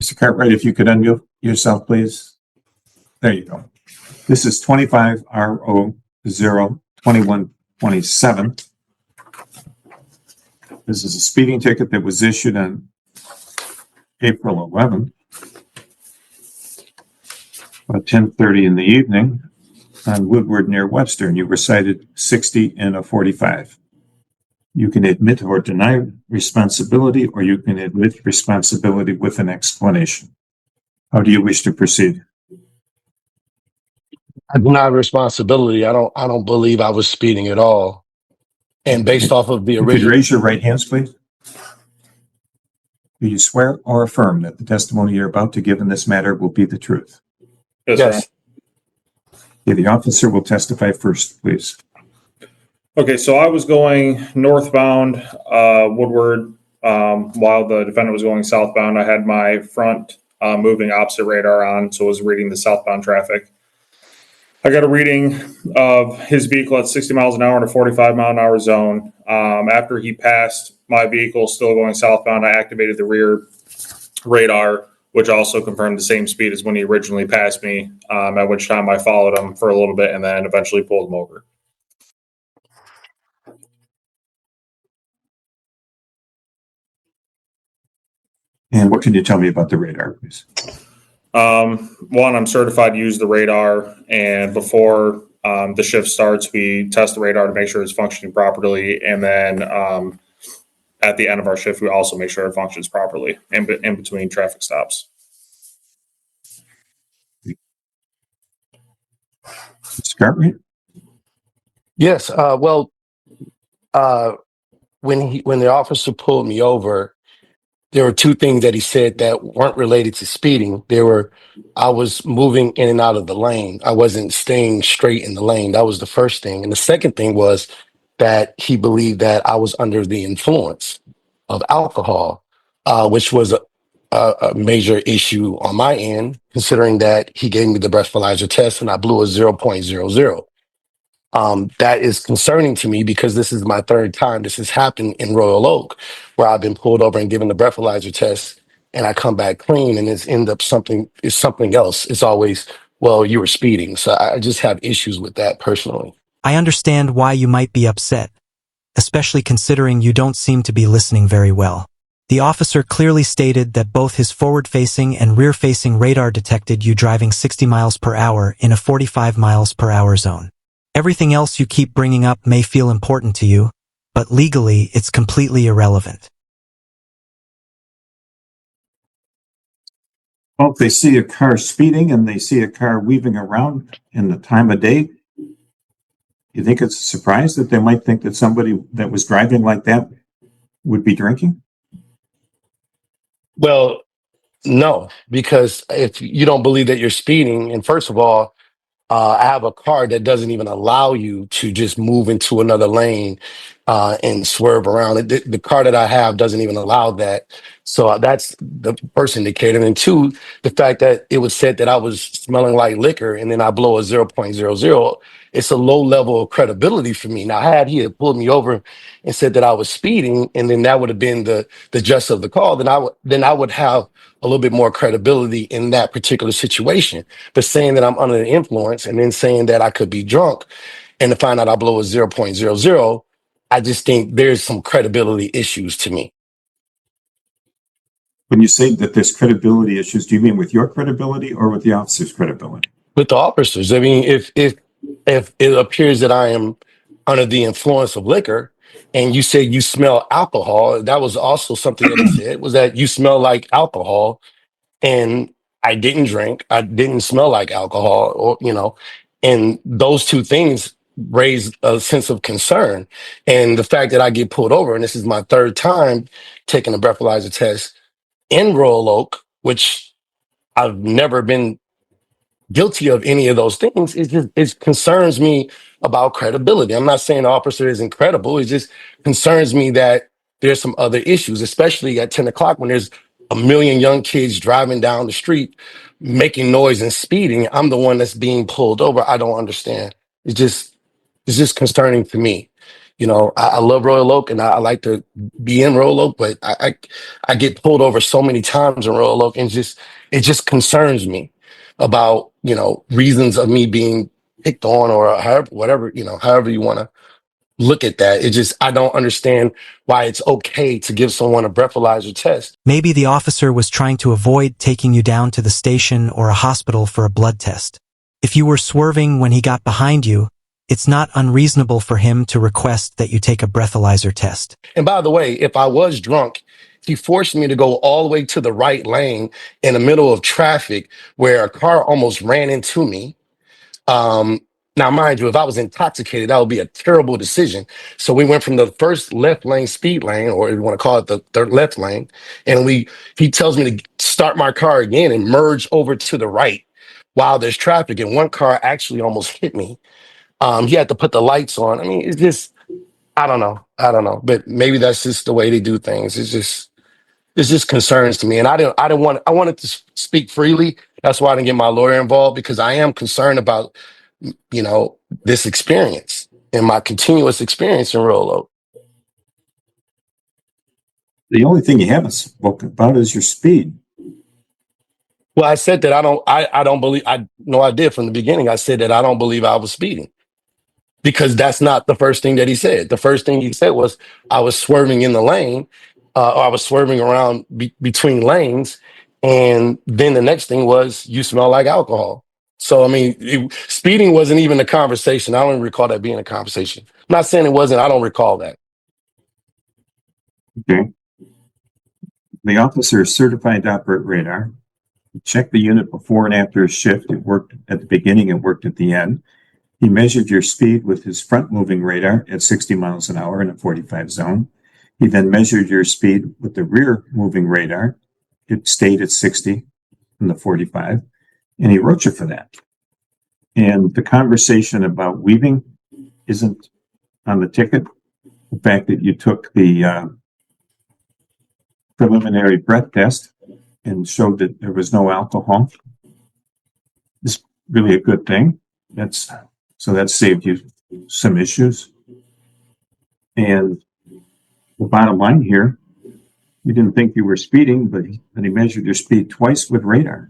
Mr. Cartwright, if you could unmute yourself, please. There you go. This is 25 RO 02127. This is a speeding ticket that was issued on April 11th, about 10:30 in the evening on Woodward near Webster, and you were cited 60 in a 45. You can admit or deny responsibility, or you can admit responsibility with an explanation. How do you wish to proceed? I deny responsibility. I don't believe I was speeding at all. And based off of the You could original, raise your right hands, please. Do you swear or affirm that the testimony you're about to give in this matter will be the truth? yes, Okay, the officer will testify first, please. Okay, so I was going northbound Woodward while the defendant was going southbound. I had my front moving opposite radar on, so I was reading the southbound traffic. I got a reading of his vehicle at 60 miles an hour in a 45 mile an hour zone. After he passed my vehicle still going southbound, I activated the rear radar, which also confirmed the same speed as when he originally passed me, at which time I followed him for a little bit and then eventually pulled him over. And what can you tell me about the radar, please? One, I'm certified to use the radar, and before the shift starts, we test the radar to make sure it's functioning properly, and then at the end of our shift, we also make sure it functions properly in between traffic stops. Mr. Cartwright? yes. When the officer pulled me over, there were two things that he said that weren't related to speeding. I was moving in and out of the lane. I wasn't staying straight in the lane. That was the first thing. And the second thing was that he believed that I was under the influence of alcohol, which was a major issue on my end, considering that he gave me the breathalyzer test and I blew a 0.00. That is concerning to me because this is my third time this has happened in Royal Oak, where I've been pulled over and given the breathalyzer test, and I come back clean, and it's something else. It's always, well, you were speeding. So I just have issues with that personally. I understand why you might be upset, especially considering you don't seem to be listening very well. The officer clearly stated that both his forward-facing and rear-facing radar detected you driving 60 miles per hour in a 45 miles per hour zone. Everything else you keep bringing up may feel important to you, but legally it's completely irrelevant. Well, if they see a car speeding and they see a car weaving around in the time of day, you think it's a surprise that they might think that somebody that was driving like that would be drinking? Well, no, because if you don't believe that you're speeding, and first of all, I have a car that doesn't even allow you to just move into another lane and swerve around. The car that I have doesn't even allow that. So that's the first indicator. And two, the fact that it was said that I was smelling like liquor and then I blow a 0.00. It's a low level of credibility for me. Now, had he had pulled me over and said that I was speeding, and then that would have been the gist of the call, then I would have a little bit more credibility in that particular situation. But saying that I'm under the influence and then saying that I could be drunk and to find out I blow a 0.00, I just think there's some credibility issues to me. When you say that there's credibility issues, do you mean with your credibility or with the officer's credibility? With the officers, I mean, if it appears that I am under the influence of liquor, and you say you smell alcohol, that was also something that he said, was that you smell like alcohol, and I didn't drink, I didn't smell like alcohol, or and those two things raise a sense of concern. And the fact that I get pulled over, and this is my third time taking a breathalyzer test in Royal Oak, which I've never been guilty of any of those things, it concerns me about credibility. I'm not saying the officer isn't credible. It just concerns me that there's some other issues, especially at 10 o'clock when there's a million young kids driving down the street, making noise and speeding. I'm the one that's being pulled over. I don't understand. It's just concerning to me. I love Royal Oak and I like to be in Royal Oak, but I get pulled over so many times in Royal Oak, and it just concerns me about, reasons of me being picked on, or however, whatever, however you want to look at that. I don't understand why it's okay to give someone a breathalyzer test. Maybe the officer was trying to avoid taking you down to the station or a hospital for a blood test. If you were swerving when he got behind you, it's not unreasonable for him to request that you take a breathalyzer test. And by the way, if I was drunk, he forced me to go all the way to the right lane in the middle of traffic where a car almost ran into me. Now, mind you, if I was intoxicated, that would be a terrible decision. So we went from the first left lane speed lane, or if you want to call it the third left lane, and he tells me to start my car again and merge over to the right while there's traffic. And one car actually almost hit me. He had to put the lights on. I mean, it's just, I don't know, but maybe that's just the way they do things. It's just concerns to me. And I wanted to speak freely. That's why I didn't get my lawyer involved, because I am concerned about, this experience and my continuous experience in Royal Oak. The only thing you haven't spoken about is your speed. Well, I said that I don't believe, I did from the beginning. I said that I don't believe I was speeding, because that's not the first thing that he said. The first thing he said was I was swerving in the lane, or I was swerving around between lanes. And then the next thing was, you smell like alcohol. So, I mean, speeding wasn't even a conversation. I don't even recall that being a conversation. I'm not saying it wasn't. I don't recall that. Okay. The officer is certified to operate radar. Check the unit before and after his shift. It worked at the beginning, it worked at the end. He measured your speed with his front moving radar at 60 miles an hour in a 45 zone. He then measured your speed with the rear moving radar. It stayed at 60 in the 45, and he wrote you for that. And the conversation about weaving isn't on the ticket. The fact that you took the preliminary breath test and showed that there was no alcohol is really a good thing. So that saved you some issues. And the bottom line here, you didn't think you were speeding, but he measured your speed twice with radar,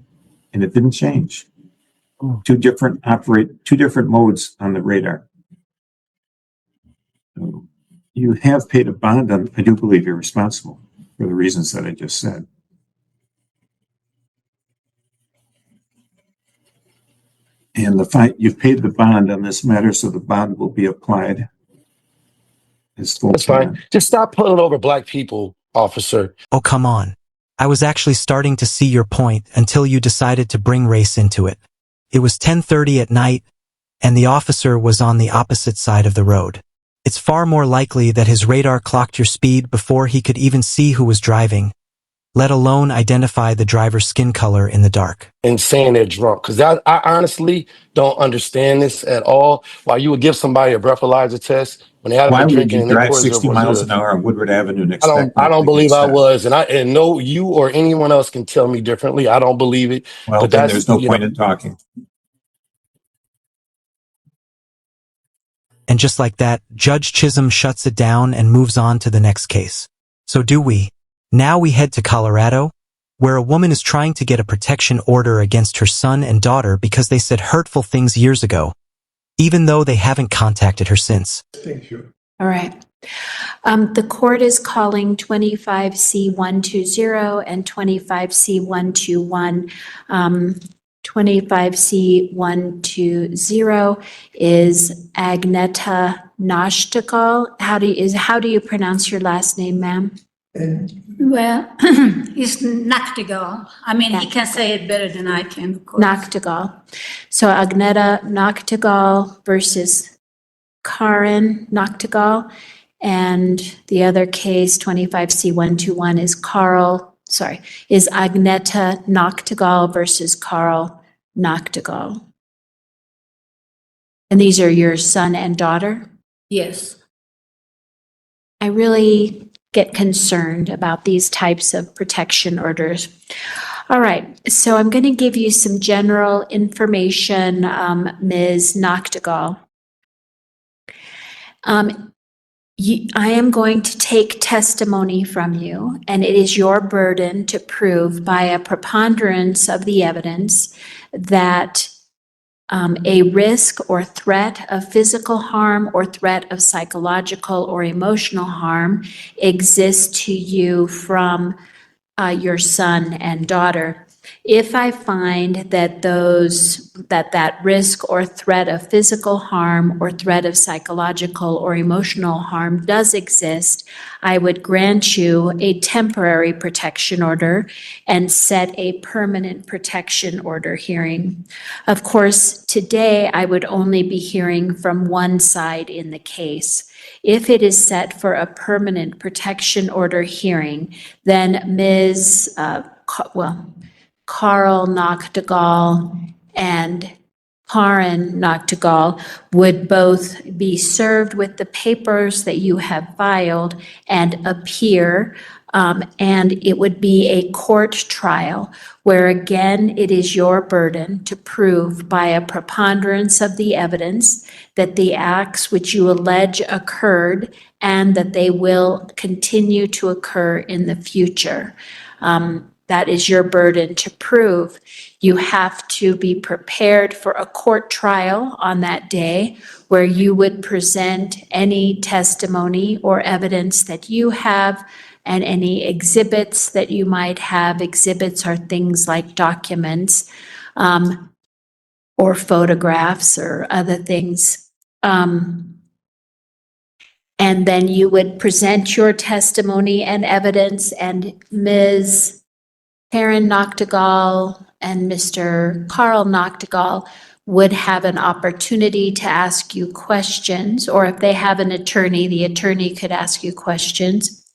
and it didn't change. Two different modes on the radar. So you have paid a bond on, I do believe you're responsible for the reasons that I just said. And you've paid the bond on this matter, so the bond will be applied. That's fine. Just stop pulling over black people, officer. Oh, come on. I was actually starting to see your point until you decided to bring race into it. It was 10:30 at night, and the officer was on the opposite side of the road. It's far more likely that his radar clocked your speed before he could even see who was driving, let alone identify the driver's skin color in the dark. And saying they're drunk, because I honestly don't understand this at all. Why you would give somebody a breathalyzer test when they haven't been drinking and they drive pour 60 miles an hour on Woodward Avenue and expect I don't believe I was, and no, you or anyone else can tell me differently. I don't believe it. Well, but then there's no point in talking. And just like that, Judge Chisholm shuts it down and moves on to the next case. So do we? Now we head to Colorado, where a woman is trying to get a protection order against her son and daughter because they said hurtful things years ago, even though they haven't contacted her since. Thank you. All right. The court is calling 25C120 and 25C121. 25C120 is Agneta Noshtikal. How do you pronounce your last name, ma'am? Well, it's Nachtigall. I mean, he can say it better than I can, of course. Nachtigall. So Agneta Nachtigall versus Karen Nachtigall. And the other case, 25C121, is Agneta Nachtigall versus Carl Nachtigall. And these are your son and daughter? Yes. I really get concerned about these types of protection orders. All right, so I'm going to give you some general information, Ms. Nachtigall. I am going to take testimony from you, and it is your burden to prove by a preponderance of the evidence that a risk or threat of physical harm or threat of psychological or emotional harm exists to you from your son and daughter. If I find that that risk or threat of physical harm or threat of psychological or emotional harm does exist, I would grant you a temporary protection order and set a permanent protection order hearing. Of course, today I would only be hearing from one side in the case. If it is set for a permanent protection order hearing, then Ms. Carl Noctegal and Karen Noctegal would both be served with the papers that you have filed and appear, and it would be a court trial where, again, it is your burden to prove by a preponderance of the evidence that the acts which you allege occurred and that they will continue to occur in the future. That is your burden to prove. You have to be prepared for a court trial on that day where you would present any testimony or evidence that you have and any exhibits that you might have. Exhibits are things like documents or photographs or other things. And then you would present your testimony and evidence, and Ms. Karen Noctegal and Mr. Carl Noctegal would have an opportunity to ask you questions, or if they have an attorney, the attorney could ask you questions.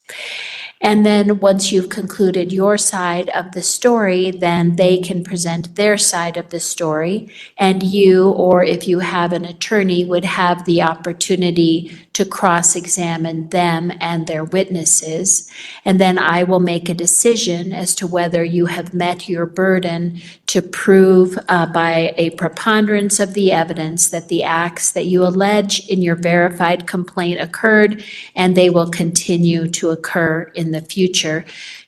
And then once you've concluded your side of the story, then they can present their side of the story. And you, or if you have an attorney, would have the opportunity to cross-examine them and their witnesses. And then I will make a decision as to whether you have met your burden to prove by a preponderance of the evidence that the acts that you allege in your verified complaint occurred, and they will continue to occur in the future.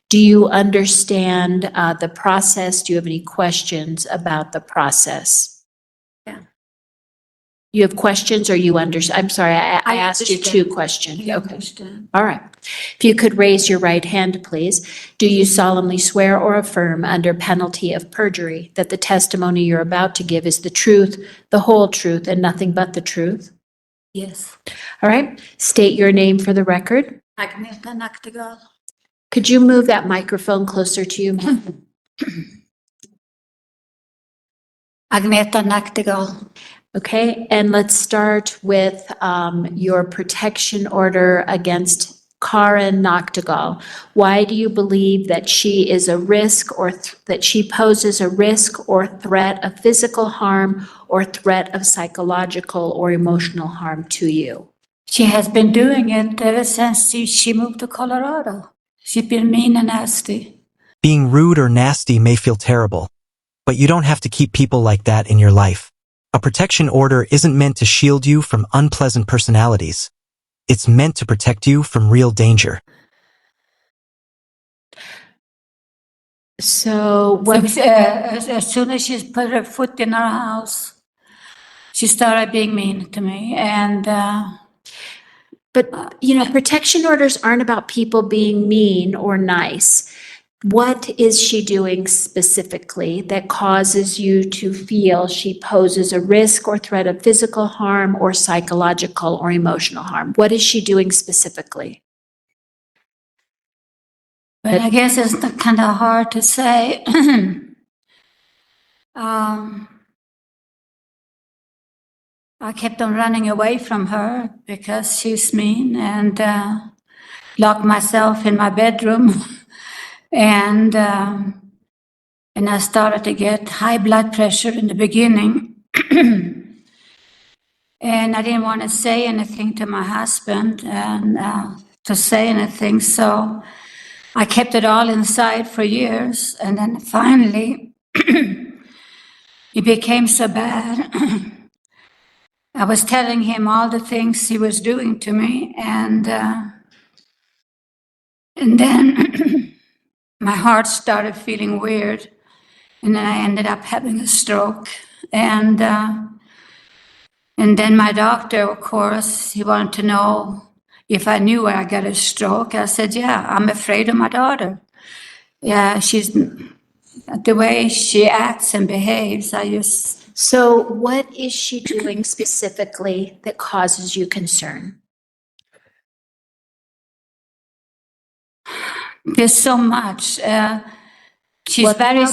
Do you understand the process? Do you have any questions about the process? You have questions, or you understand? I'm sorry, I asked you two questions. I Okay. understand. All right. If you could raise your right hand, please. Do you solemnly swear or affirm under penalty of perjury that the testimony you're about to give is the truth, the whole truth, and nothing but the truth? Yes. All right. State your name for the record. Agneta Noctegal. Could you move that microphone closer to you? Agneta Noctegal. Okay, and let's start with your protection order against Karen Noctegal. Why do you believe that she is a risk, or that she poses a risk or threat of physical harm or threat of psychological or emotional harm to you? She has been doing it ever since she moved to Colorado. She's been mean and nasty. Being rude or nasty may feel terrible, but you don't have to keep people like that in your life. A protection order isn't meant to shield you from unpleasant personalities. It's meant to protect you from real danger. So As soon as she put her foot in our house, she started being mean to me. And but protection orders aren't about people being mean or nice. What is she doing specifically that causes you to feel she poses a risk or threat of physical harm or psychological or emotional harm? What is she doing specifically? but I guess it's kind of hard to say. I kept on running away from her because she's mean, and locked myself in my bedroom. And I started to get high blood pressure in the beginning. And I didn't want to say anything to my husband and so I kept it all inside for years. And then finally, it became so bad I was telling him all the things he was doing to me, and then my heart started feeling weird, and then I ended up having a stroke. And then my doctor, of course, he wanted to know if I knew I got a stroke. I said, yeah, I'm afraid of my daughter. Yeah, she's the way she acts and behaves. So what is she doing specifically that causes you concern? There's so much. She's Well, very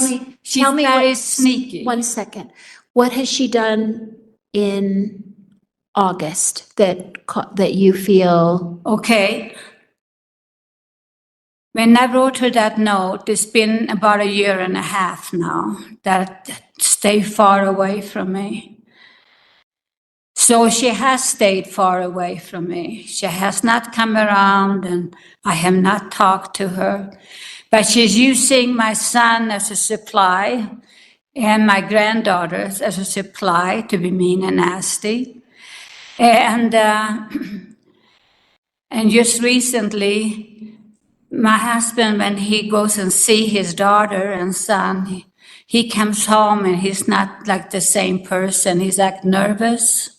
tell me very what- sneaky. 1 second. What has she done in August that you feel? Okay. When I wrote her that note, it's been about 1.5 years now that stay far away from me. So she has stayed far away from me. She has not come around, and I have not talked to her. But she's using my son as a supply and my granddaughters as a supply to be mean and nasty. And and just recently, my husband, when he goes and see his daughter and son, he comes home and he's not like the same person. He's like nervous.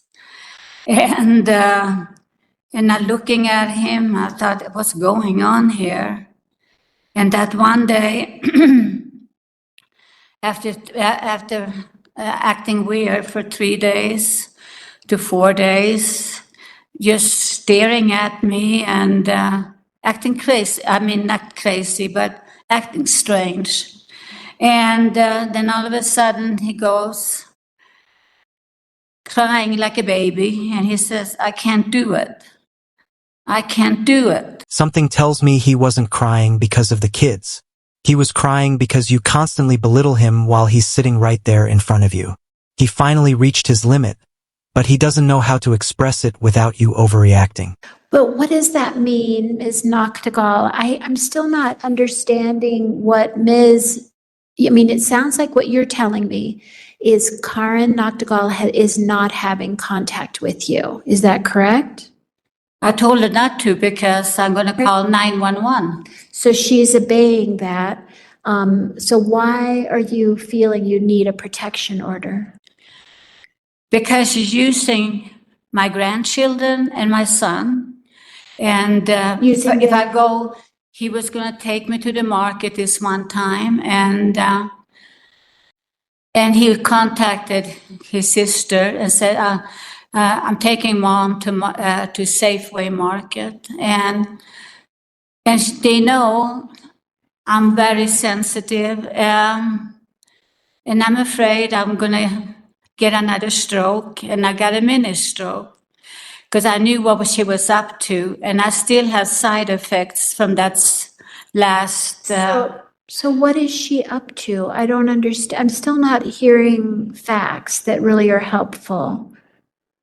And I looking at him, I thought, what's going on here? And that one day, after acting weird for 3 days to 4 days, just staring at me and acting crazy. I mean, not crazy, but acting strange. And then all of a sudden he goes crying like a baby, and he says, I can't do it. I can't do it. Something tells me he wasn't crying because of the kids. He was crying because you constantly belittle him while he's sitting right there in front of you. He finally reached his limit, but he doesn't know how to express it without you overreacting. But what does that mean, Ms. Noctegal? I'm still not understanding what I mean, it sounds like what you're telling me is Karen Noctegal is not having contact with you. Is that correct? I told her not to because I'm going to call 911. So she's obeying that. So why are you feeling you need a protection order? Because she's using my grandchildren and my son. And if I go, he was going to take me to the market this one time, and he contacted his sister and said, I'm taking mom to Safeway Market. And they know I'm very sensitive, and I'm afraid I'm going to get another stroke, and I got a mini stroke because I knew what she was up to, and I still have side effects from that last. So what is she up to? I don't understand. I'm still not hearing facts that really are helpful.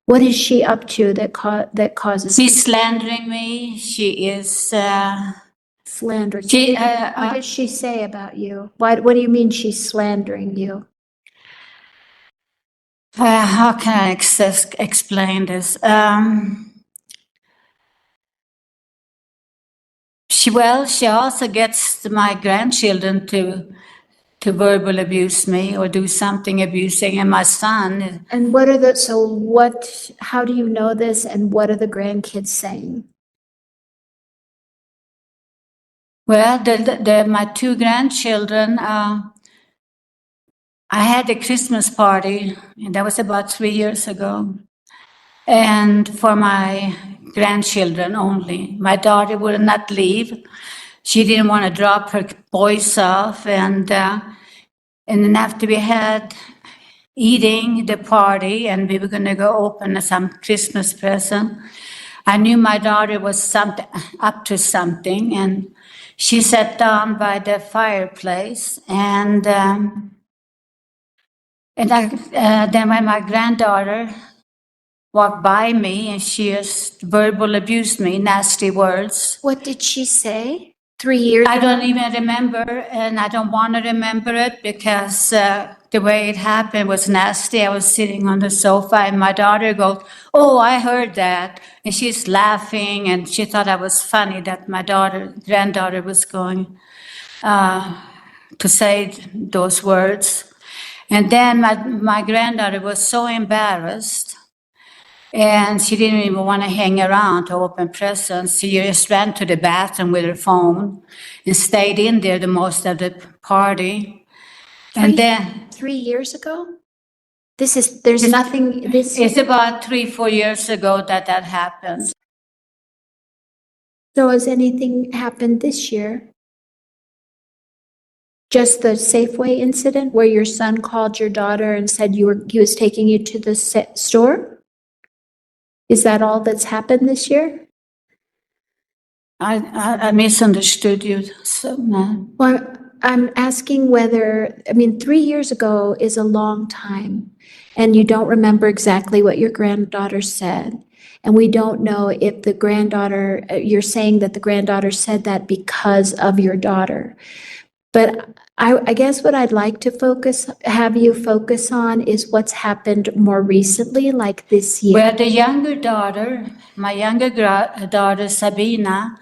What is she up to that causes? She's slandering me. She is slandering. What does she say about you? What do you mean she's slandering you? How can I explain this? She also gets my grandchildren to verbal abuse me or do something abusing, and my son. And how do you know this, and what are the grandkids saying? Well, my 2 grandchildren, I had a Christmas party, and that was about 3 years ago. And for my grandchildren only. My daughter would not leave. She didn't want to drop her boys off. And then after we had eating the party and we were going to go open some Christmas present, I knew my daughter was up to something. And she sat down by the fireplace, and then when my granddaughter walked by me, and she just verbal abused me, nasty words. What did she say? 3 years? I don't even remember, and I don't want to remember it because the way it happened was nasty. I was sitting on the sofa, and my daughter goes, "Oh, I heard that," and she's laughing, and she thought I was funny that my granddaughter, was going to say those words. And then my granddaughter was so embarrassed, and she didn't even want to hang around to open presents. She just ran to the bathroom with her phone and stayed in there the most of the party. And then 3 years ago? There's nothing, it's about 3-4 years ago that happened. so has anything happened this year? Just the Safeway incident where your son called your daughter and said he was taking you to the store? Is that all that's happened this year? I misunderstood you. So, Well, I'm asking whether, 3 years ago is a long time, and you don't remember exactly what your granddaughter said. And we don't know if the granddaughter, you're saying that the granddaughter said that because of your daughter. But I guess what I'd like to have you focus on is what's happened more recently, like this year. well, the younger daughter, my younger daughter, Sabina,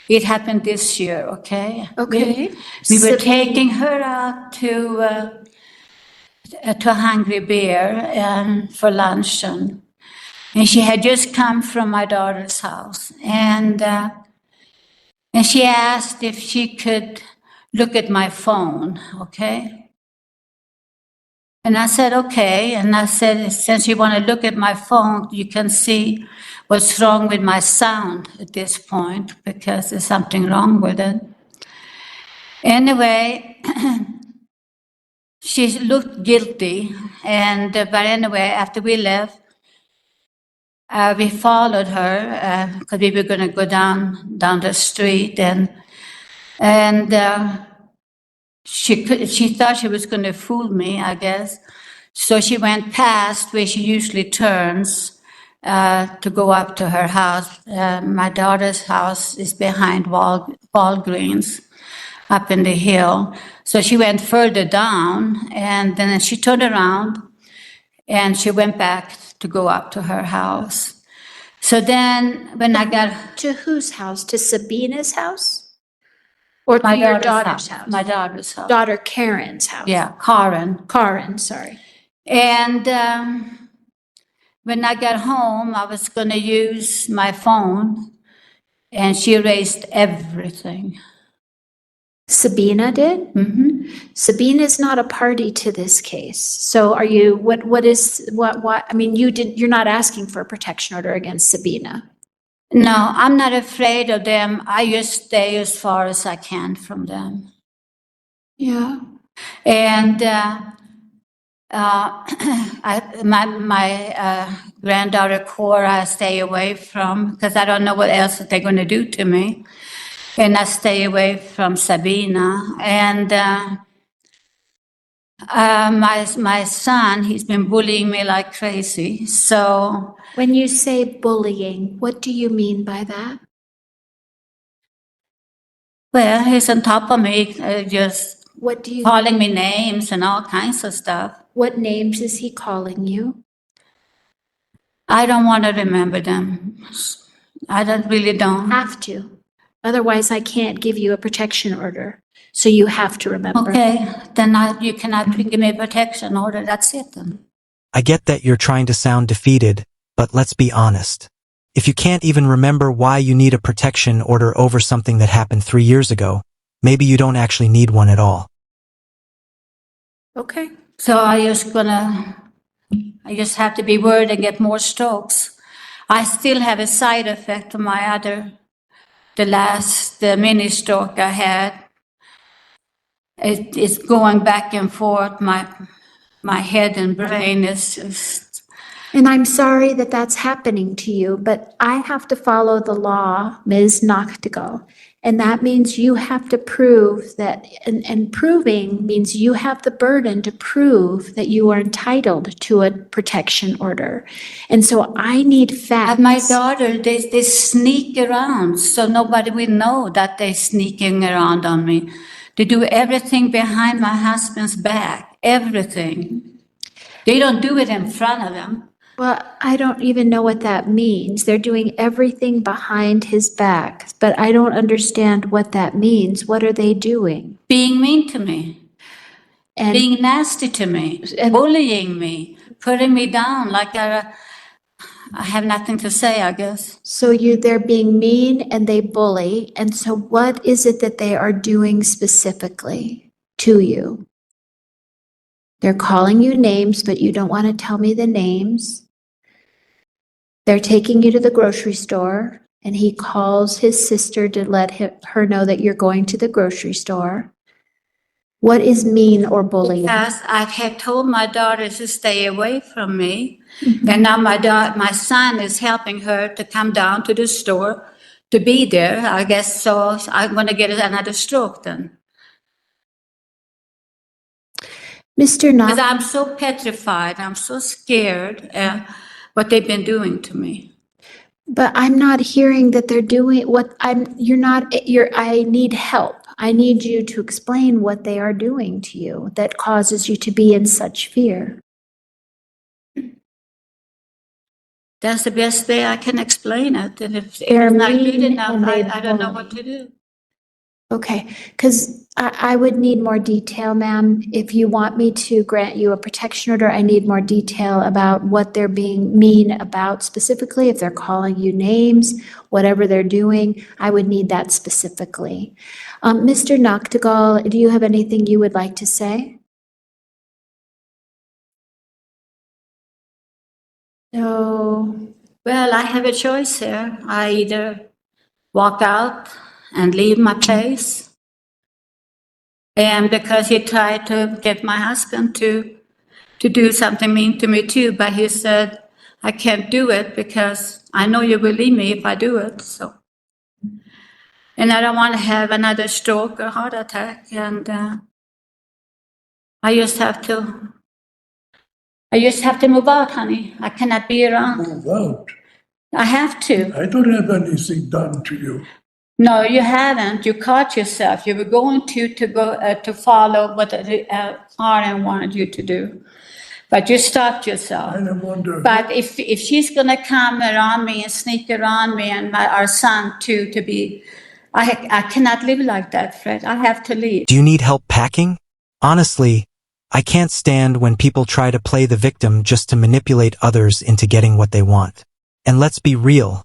it happened this year, okay? Okay. We were Sabina. taking her out to Hungry Bear for luncheon. And she had just come from my daughter's house. And she asked if she could look at my phone, okay? And I said, okay. And I said, since you want to look at my phone, you can see what's wrong with my sound at this point, because there's something wrong with it. Anyway, she looked guilty. And but anyway, after we left, we followed her because we were going to go down the street, and she thought she was going to fool me, I guess. So she went past where she usually turns to go up to her house. My daughter's house is behind Walgreens up in the hill. So she went further down, and then she turned around and she went back to go up to her house. So then when I got To whose house? To Sabina's house? Or to my your daughter's house? my daughter's house. Daughter Karen's house? Yeah, Karen. Sorry. And when I got home, I was going to use my phone, and she erased everything. Sabina did? Mm-hmm. Sabina's not a party to this case. So are you, you're not asking for a protection order against Sabina. No, I'm not afraid of them. I just stay as far as I can from them. Yeah. And my granddaughter Cora, I stay away from because I don't know what else they're going to do to me. And I stay away from Sabina. And my son, he's been bullying me like crazy. So When you say bullying, what do you mean by that? well, he's on top of me, just What do you, calling me names and all kinds of stuff. what names is he calling you? I don't want to remember them. I really don't. Have to. Otherwise, I can't give you a protection order. So you have to remember. Okay, then you cannot give me a protection order. That's it then. I get that you're trying to sound defeated, but let's be honest. If you can't even remember why you need a protection order over something that happened 3 years ago, maybe you don't actually need one at all. Okay. So I just have to be worried and get more strokes. I still have a side effect of the mini stroke I had. It's going back and forth. My head and brain is just. And I'm sorry that that's happening to you, but I have to follow the law, Ms. Nachtigal. And that means you have to prove that, and proving means you have the burden to prove that you are entitled to a protection order. And so I need facts. But my daughter, they sneak around, so nobody will know that they're sneaking around on me. They do everything behind my husband's back, everything. They don't do it in front of him. Well, I don't even know what that means. They're doing everything behind his back, but I don't understand what that means. What are they doing? Being mean to me, And being nasty to me, And- bullying me, putting me down like I have nothing to say, I guess. so they're being mean and they bully. And so what is it that they are doing specifically to you? They're calling you names, but you don't want to tell me the names. They're taking you to the grocery store, and he calls his sister to let her know that you're going to the grocery store. What is mean or bullying? Because I had told my daughter to stay away from me, and now my son is helping her to come down to the store to be there. I guess so. I'm going to get another stroke then. Mr. Because Knox, I'm so petrified, I'm so scared what they've been doing to me. but I'm not hearing that they're doing I need help. I need you to explain what they are doing to you that causes you to be in such fear. That's the best way I can explain it. And if They're it's not good mean enough, and they I don't know bully. what to do. Okay, because I would need more detail, ma'am. If you want me to grant you a protection order, I need more detail about what they're being mean about specifically. If they're calling you names, whatever they're doing, I would need that specifically. Mr. Noctegal, do you have anything you would like to say? No. Well, I have a choice here. I either walk out and leave my place. And because he tried to get my husband to do something mean to me too, but he said, I can't do it because I know you will leave me if I do it. So, and I don't want to have another stroke or heart attack. And I just have to move out, honey. I cannot be around. Move out. I have to. I don't have anything done to you. No, you haven't. You caught yourself. You were going to go to follow what Karen wanted you to do, but you stopped yourself. I wonder. But if she's going to come around me and sneak around me and our son too, I cannot live like that, Fred. I have to leave. Do you need help packing? Honestly, I can't stand when people try to play the victim just to manipulate others into getting what they want. And let's be real.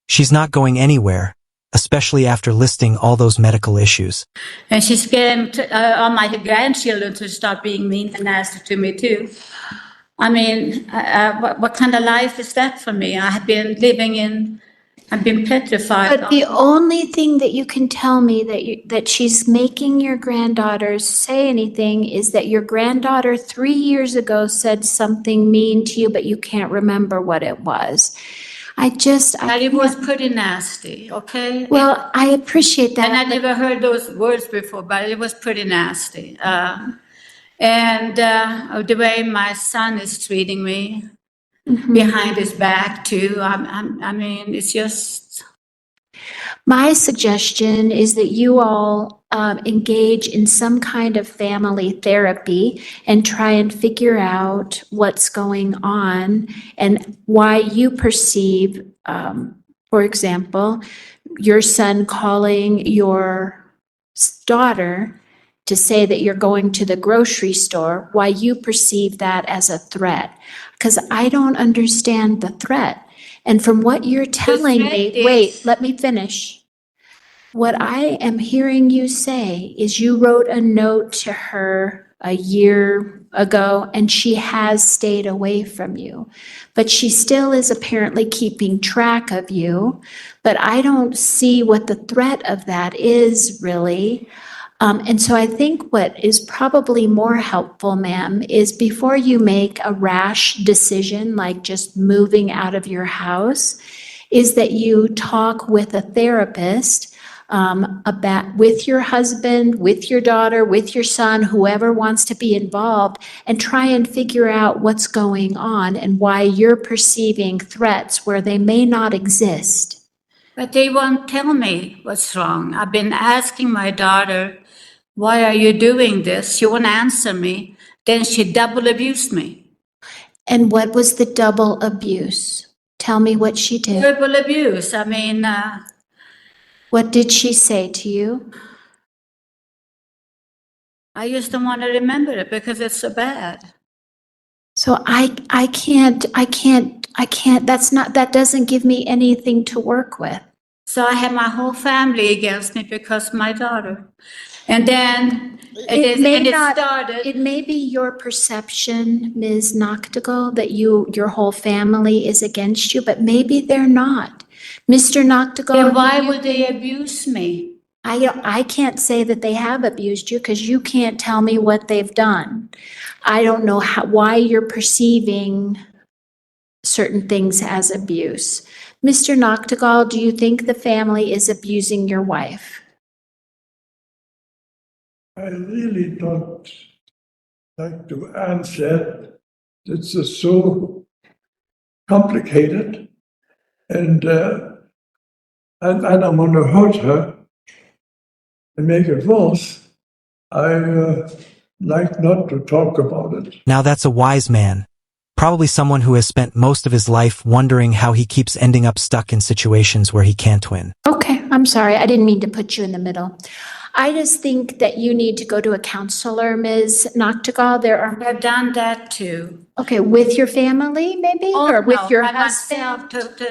She's not going anywhere, especially after listing all those medical issues. And she's getting all my grandchildren to start being mean and nasty to me too. I mean, what kind of life is that for me? I've been petrified. But the only thing that you can tell me that she's making your granddaughters say anything is that your granddaughter 3 years ago said something mean to you, but you can't remember what it was. That it was pretty nasty, okay? Well, I appreciate that. And I never heard those words before, but it was pretty nasty. And the way my son is treating me behind his back too. I mean, it's just. My suggestion is that you all engage in some kind of family therapy and try and figure out what's going on and why you perceive, for example, your son calling your daughter to say that you're going to the grocery store, why you perceive that as a threat. Because I don't understand the threat. And from what you're telling me, wait, let me finish. What I am hearing you say is you wrote a note to her a year ago and she has stayed away from you. But she still is apparently keeping track of you. But I don't see what the threat of that is really. And so I think what is probably more helpful, ma'am, is before you make a rash decision, like just moving out of your house, is that you talk with a therapist about with your husband, with your daughter, with your son, whoever wants to be involved, and try and figure out what's going on and why you're perceiving threats where they may not exist. But they won't tell me what's wrong. I've been asking my daughter, why are you doing this? She won't answer me. Then she double abused me. And what was the double abuse? Tell me what she did. Verbal abuse. I mean, What did she say to you? I just don't want to remember it because it's so bad. So I can't, that doesn't give me anything to work with. So I have my whole family against me because of my daughter. And then it started. It may be your perception, Ms. Noctegal, that your whole family is against you, but maybe they're not. Mr. Noctegal. Then why would they abuse me? I can't say that they have abused you because you can't tell me what they've done. I don't know why you're perceiving certain things as abuse. Mr. Noctegal, do you think the family is abusing your wife? I really don't like to answer. It's so complicated, and I'm going to hurt her and make it worse. I like not to talk about it. Now that's a wise man. Probably someone who has spent most of his life wondering how he keeps ending up stuck in situations where he can't win. Okay, I'm sorry. I didn't mean to put you in the middle. I just think that you need to go to a counselor, Ms. Noctegal. I've done that too. Okay, with your family maybe? Or with your by husband? myself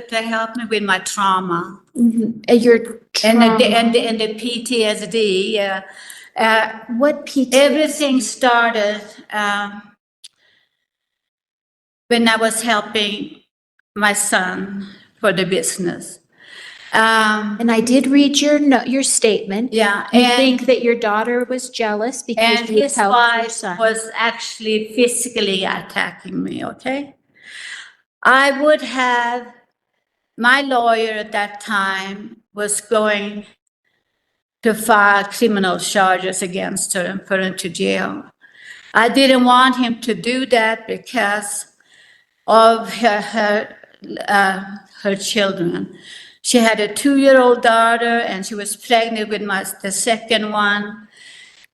to help me with my trauma. Your trauma. And the PTSD. What PTSD? Everything started when I was helping my son for the business. And I did read your statement. Yeah, You and think that your daughter was jealous because you his helped your wife son. was actually physically attacking me, okay? I would have, my lawyer at that time was going to file criminal charges against her and put her into jail. I didn't want him to do that because of her children. She had a 2-year-old daughter, and she was pregnant with the second one.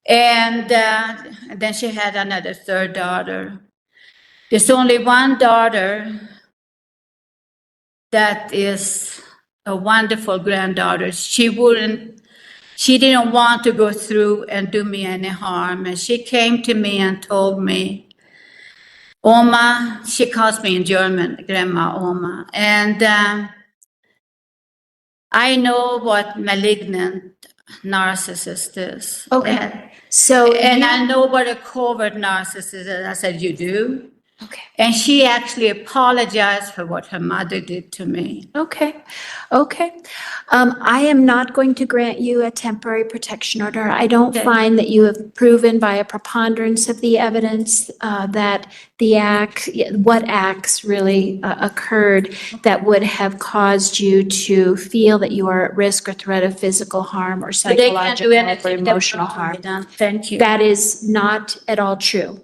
And then she had another third daughter. There's only one daughter that is a wonderful granddaughter. She didn't want to go through and do me any harm. And she came to me and told me, Oma, she calls me in German, Grandma Oma. And I know what malignant narcissist is. Okay. And I know what a covert narcissist is. I said, you do? Okay. And she actually apologized for what her mother did to me. Okay. I am not going to grant you a temporary protection order. I don't find that you have proven by a preponderance of the evidence that what acts really occurred that would have caused you to feel that you are at risk or threat of physical harm or psychological or emotional harm. Thank you. That is not at all true.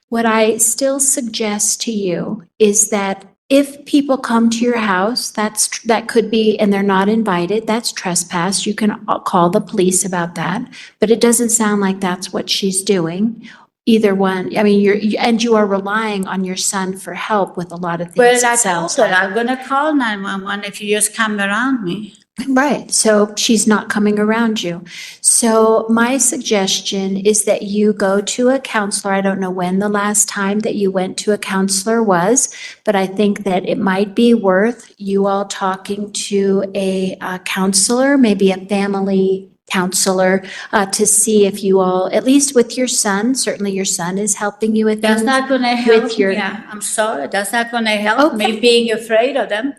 What I still suggest to you is that if people come to your house, that could be, and they're not invited, that's trespass. You can call the police about that, but it doesn't sound like that's what she's doing. Either one, I mean, you are relying on your son for help with a lot of things. Well, I told her I'm going to call 911 if you just come around me. Right, so she's not coming around you. So my suggestion is that you go to a counselor. I don't know when the last time that you went to a counselor was, but I think that it might be worth you all talking to a counselor, maybe a family counselor, to see if you all, at least with your son, certainly your son is helping you with That's things. not going to help With your- me. I'm sorry. That's not going to help Okay. me being afraid of them.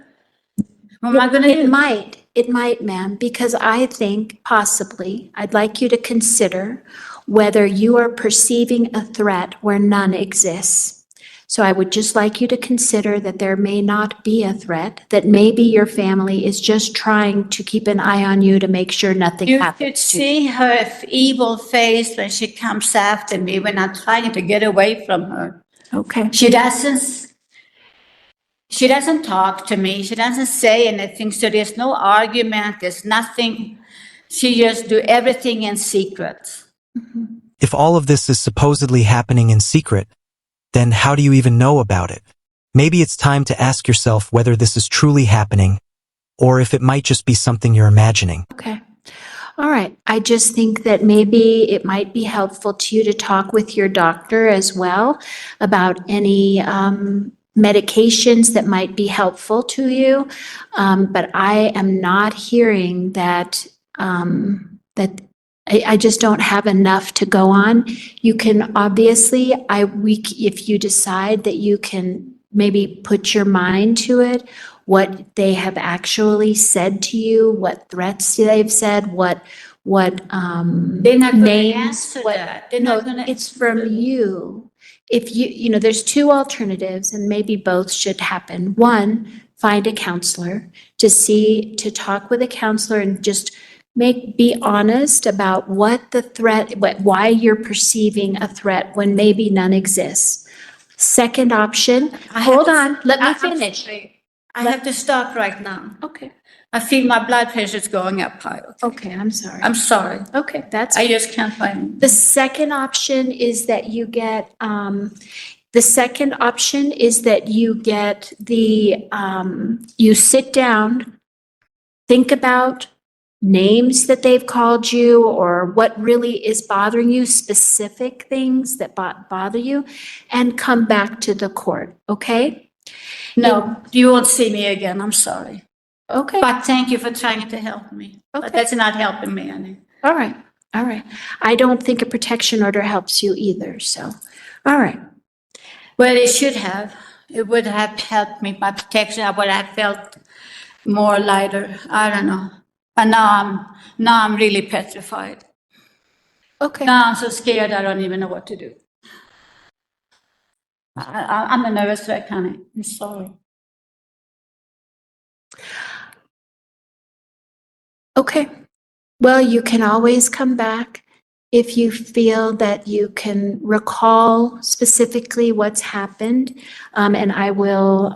What am I going to do? It might, ma'am, because I think possibly, I'd like you to consider whether you are perceiving a threat where none exists. So I would just like you to consider that there may not be a threat, that maybe your family is just trying to keep an eye on you to make sure nothing You should happens to you. see her evil face when she comes after me when I'm trying to get away from her. Okay. She doesn't talk to me. She doesn't say anything. So there's no argument. There's nothing. She just do everything in secret. If all of this is supposedly happening in secret, then how do you even know about it? Maybe it's time to ask yourself whether this is truly happening, or if it might just be something you're imagining. Okay. All right. I just think that maybe it might be helpful to you to talk with your doctor as well about any medications that might be helpful to you. But I am not hearing that I just don't have enough to go on. You can obviously, if you decide that you can maybe put your mind to it, what they have actually said to you, what threats they've said, what They're not going to names, answer what, that. They're no, not going to. it's from you. If you, there's two alternatives and maybe both should happen. One, find a counselor to talk with a counselor and just be honest about what the threat, why you're perceiving a threat when maybe none exists. Second option, hold on, let me finish. I have to stop right now. Okay, I feel my blood pressure is going up high. okay, I'm sorry. I'm sorry. Okay, that's. I just can't find. The second option is that you get, you sit down, think about names that they've called you or what really is bothering you, specific things that bother you, and come back to the court, okay? No, you won't see me again. I'm sorry. Okay, But thank you for trying to help me. But Okay. that's not helping me any. all right, all right. I don't think a protection order helps you either, so, all right. Well, it should have. It would have helped me. My protection, I would have felt more lighter. I don't know. And now I'm really petrified. Okay. Now I'm so scared I don't even know what to do. I'm a nervous wreck, honey. I'm sorry. Okay. Well, you can always come back if you feel that you can recall specifically what's happened. And I will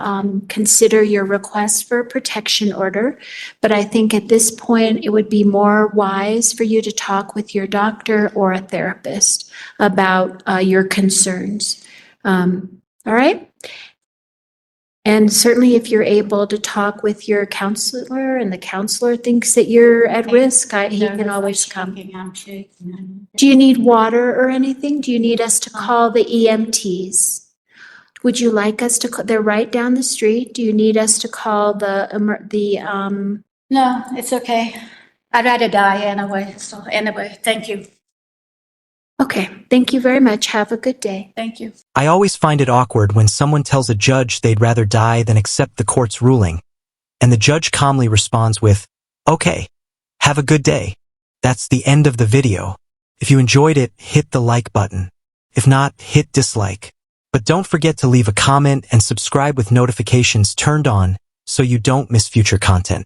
consider your request for a protection order. But I think at this point, it would be more wise for you to talk with your doctor or a therapist about your concerns. All right? And certainly if you're able to talk with your counselor and the counselor thinks that you're at risk, he can always come. I'm shaking. Do you need water or anything? Do you need us to call the EMTs? Would you like us to, they're right down the street. Do you need us to call No, it's okay. I'd rather die anyway. So anyway, thank you. Okay, thank you very much. Have a good day. Thank you. I always find it awkward when someone tells a judge they'd rather die than accept the court's ruling, and the judge calmly responds with, "Okay, have a good day." That's the end of the video. If you enjoyed it, hit the like button. If not, hit dislike. But don't forget to leave a comment and subscribe with notifications turned on so you don't miss future content.